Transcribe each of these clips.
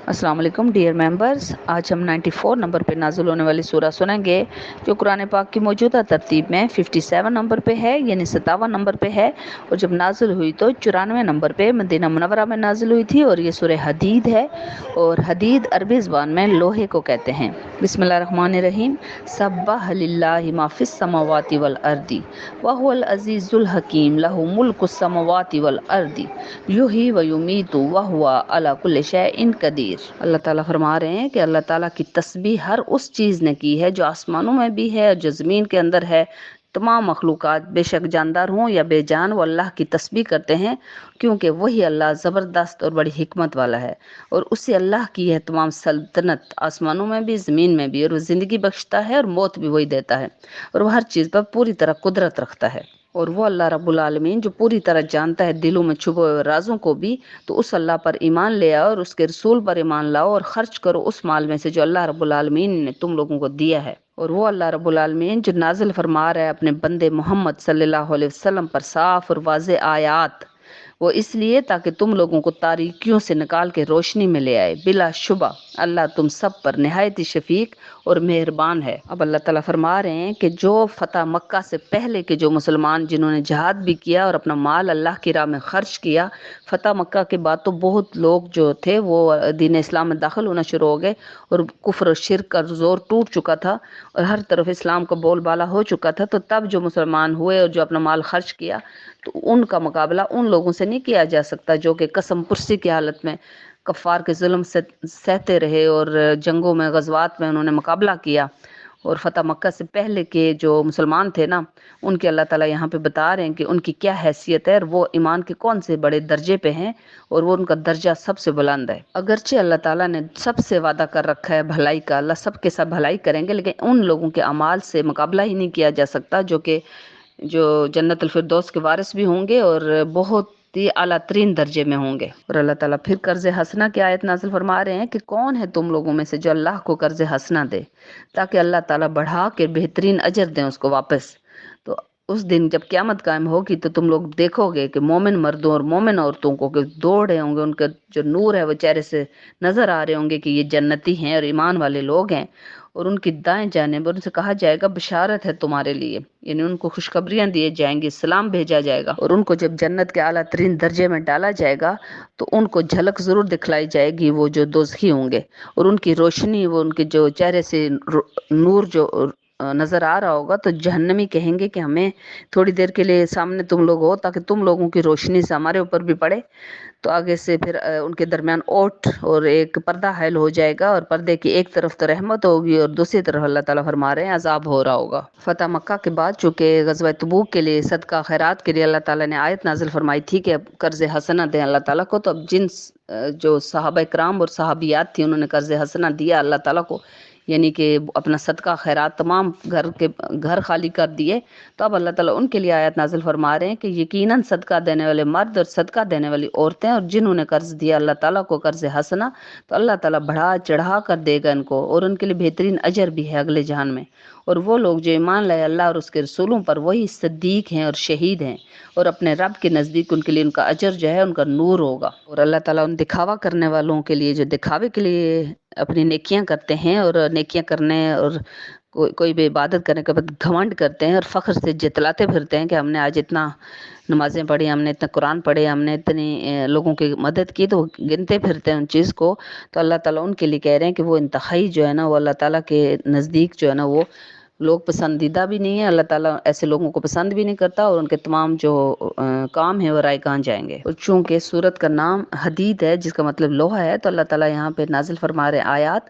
السلام علیکم dear members, آج ہم 94 نمبر پہ نازل ہونے والی سورہ سنیں گے جو قرآن پاک کی موجودہ ترتیب میں 57 نمبر پہ ہے، یعنی 57 نمبر پہ ہے، اور جب نازل ہوئی تو 94 نمبر پہ مدینہ منورہ میں نازل ہوئی تھی، اور یہ سورہ حدید ہے، اور حدید عربی زبان میں لوہے کو کہتے ہیں۔ بسم اللہ الرحمن الرحیم۔ سبح للہ ما فی السماوات والارض وهو العزیز الحکیم لہ ملک السماوات والارض یحیی و یمیت وہو علی کل شیء قدیر۔ اللہ تعالیٰ فرما رہے ہیں کہ اللہ تعالیٰ کی تسبیح ہر اس چیز نے کی ہے جو آسمانوں میں بھی ہے اور جو زمین کے اندر ہے۔ تمام مخلوقات بے شک جاندار ہوں یا بے جان، وہ اللہ کی تسبیح کرتے ہیں، کیونکہ وہی اللہ زبردست اور بڑی حکمت والا ہے، اور اسی اللہ کی ہے تمام سلطنت، آسمانوں میں بھی زمین میں بھی، اور وہ زندگی بخشتا ہے اور موت بھی وہی دیتا ہے، اور وہ ہر چیز پر پوری طرح قدرت رکھتا ہے۔ اور وہ اللہ رب العالمین جو پوری طرح جانتا ہے دلوں میں چھپے ہوئے رازوں کو بھی، تو اس اللہ پر ایمان لے آؤ اور اس کے رسول پر ایمان لاؤ، اور خرچ کرو اس مال میں سے جو اللہ رب العالمین نے تم لوگوں کو دیا ہے۔ اور وہ اللہ رب العالمین جو نازل فرما رہا ہے اپنے بندے محمد صلی اللہ علیہ وسلم پر صاف اور واضح آیات، وہ اس لیے تاکہ تم لوگوں کو تاریکیوں سے نکال کے روشنی میں لے آئے۔ بلا شبہ اللہ تم سب پر نہایت شفیق اور مہربان ہے۔ اب اللہ تعالیٰ فرما رہے ہیں کہ جو فتح مکہ سے پہلے کے جو مسلمان جنہوں نے جہاد بھی کیا اور اپنا مال اللہ کی راہ میں خرچ کیا، فتح مکہ کے بعد تو بہت لوگ جو تھے وہ دین اسلام میں داخل ہونا شروع ہو گئے، اور کفر و شرک کا زور ٹوٹ چکا تھا اور ہر طرف اسلام کا بول بالا ہو چکا تھا، تو تب جو مسلمان ہوئے اور جو اپنا مال خرچ کیا، تو ان کا مقابلہ ان لوگوں سے نہیں کیا جا سکتا جو کہ قسم پرسی کی حالت میں کفار کے ظلم سے سہتے رہے، اور جنگوں میں غزوات میں انہوں نے مقابلہ کیا۔ اور فتح مکہ سے پہلے کے جو مسلمان تھے نا، ان کے اللہ تعالیٰ یہاں پہ بتا رہے ہیں کہ ان کی کیا حیثیت ہے، اور وہ ایمان کے کون سے بڑے درجے پہ ہیں، اور وہ ان کا درجہ سب سے بلند ہے۔ اگرچہ اللہ تعالیٰ نے سب سے وعدہ کر رکھا ہے بھلائی کا، اللہ سب کے ساتھ بھلائی کریں گے، لیکن ان لوگوں کے اعمال سے مقابلہ ہی نہیں کیا جا سکتا جو جنت الفردوس کے وارث بھی ہوں گے اور بہت ہی اعلیٰ ترین درجے میں ہوں گے۔ اور اللہ تعالیٰ پھر قرض حسنہ کی آیت نازل فرما رہے ہیں کہ کون ہے تم لوگوں میں سے جو اللہ کو قرض حسنہ دے تاکہ اللہ تعالیٰ بڑھا کے بہترین اجر دیں اس کو واپس۔ تو اس دن جب قیامت قائم ہوگی تو تم لوگ دیکھو گے کہ مومن مردوں اور مومن عورتوں کو کہ دوڑ رہے ہوں گے، ان کا جو نور ہے وہ چہرے سے نظر آ رہے ہوں گے کہ یہ جنتی ہیں اور ایمان والے لوگ ہیں، اور ان کی دائیں جانب ان سے کہا جائے گا بشارت ہے تمہارے لیے، یعنی ان کو خوشخبریاں دیے جائیں گی، سلام بھیجا جائے گا، اور ان کو جب جنت کے اعلیٰ ترین درجے میں ڈالا جائے گا تو ان کو جھلک ضرور دکھلائی جائے گی وہ جو دوزخی ہوں گے، اور ان کی روشنی، وہ ان کے جو چہرے سے نور جو نظر آ رہا ہوگا، تو جہنمی کہیں گے کہ ہمیں تھوڑی دیر کے لیے سامنے تم لوگ ہو تاکہ تم لوگوں کی روشنی سے ہمارے اوپر بھی پڑے۔ تو آگے سے پھر ان کے درمیان اوٹ اور ایک پردہ حائل ہو جائے گا، اور پردے کی ایک طرف تو رحمت ہوگی اور دوسری طرف اللہ تعالیٰ فرما رہے ہیں عذاب ہو رہا ہوگا۔ فتح مکہ کے بعد چونکہ غزوہ تبوک کے لیے صدقہ خیرات کے لیے اللہ تعالیٰ نے آیت نازل فرمائی تھی کہ اب قرض حسنہ دیں اللہ تعالیٰ کو، تو اب جن جو صحابہ کرام اور صحابیات تھی انہوں نے قرض حسنہ دیا اللہ تعالیٰ کو، یعنی کہ اپنا صدقہ خیرات تمام گھر خالی کر دیے، تو اب اللہ تعالیٰ ان کے لیے آیت نازل فرما رہے ہیں کہ یقیناً صدقہ دینے والے مرد اور صدقہ دینے والی عورتیں اور جنہوں نے قرض دیا اللہ تعالیٰ کو قرض حسنہ، تو اللہ تعالیٰ بڑھا چڑھا کر دے گا ان کو، اور ان کے لیے بہترین اجر بھی ہے اگلے جہان میں۔ اور وہ لوگ جو ایمان لائے اللہ اور اس کے رسولوں پر، وہی صدیق ہیں اور شہید ہیں، اور اپنے رب کے نزدیک ان کے لیے ان کا اجر جو ہے ان کا نور ہوگا۔ اور اللہ تعالیٰ ان دکھاوا کرنے والوں کے لیے جو دکھاوے کے لیے اپنی نیکیاں کرتے ہیں، اور نیکیاں کرنے اور کوئی بھی عبادت کرنے کے بعد گھمنڈ کرتے ہیں اور فخر سے جتلاتے پھرتے ہیں کہ ہم نے آج اتنا نمازیں پڑھی، ہم نے اتنا قرآن پڑھے، ہم نے اتنی لوگوں کی مدد کی، تو گنتے پھرتے ہیں ان چیز کو، تو اللہ تعالیٰ ان کے لیے کہہ رہے ہیں کہ وہ انتہائی جو ہے نا، وہ اللہ تعالیٰ کے نزدیک جو ہے نا وہ لوگ پسندیدہ بھی نہیں ہے، اللہ تعالیٰ ایسے لوگوں کو پسند بھی نہیں کرتا، اور ان کے تمام جو کام ہیں وہ رائے گان جائیں گے۔ اور چونکہ سورت کا نام حدید ہے جس کا مطلب لوہا ہے، تو اللہ تعالیٰ یہاں پہ نازل فرما رہے آیات،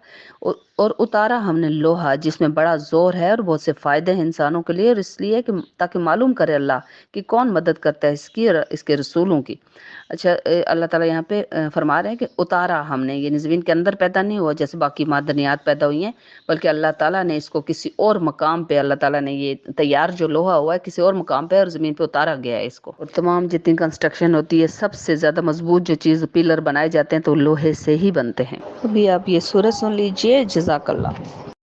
اور اتارا ہم نے لوہا جس میں بڑا زور ہے اور بہت سے فائدے ہیں انسانوں کے لیے، اور اس لیے کہ تاکہ معلوم کرے اللہ کہ کون مدد کرتا ہے اس کی اور اس کے رسولوں کی۔ اچھا، اللہ تعالیٰ یہاں پہ فرما رہے ہیں کہ اتارا ہم نے، یعنی زمین کے اندر پیدا نہیں ہوا جیسے باقی معدنیات پیدا ہوئی ہیں، بلکہ اللہ تعالیٰ نے اس کو کسی اور مقام پہ، اللہ تعالیٰ نے یہ تیار جو لوہا ہوا ہے کسی اور مقام پہ اور زمین پہ اتارا گیا ہے اس کو۔ اور تمام جتنی کنسٹرکشن ہوتی ہے سب سے زیادہ مضبوط جو چیز پلر بنائے جاتے ہیں تو لوہے سے ہی بنتے ہیں۔ ابھی آپ یہ سورہ سن لیجئے، جزاک اللہ۔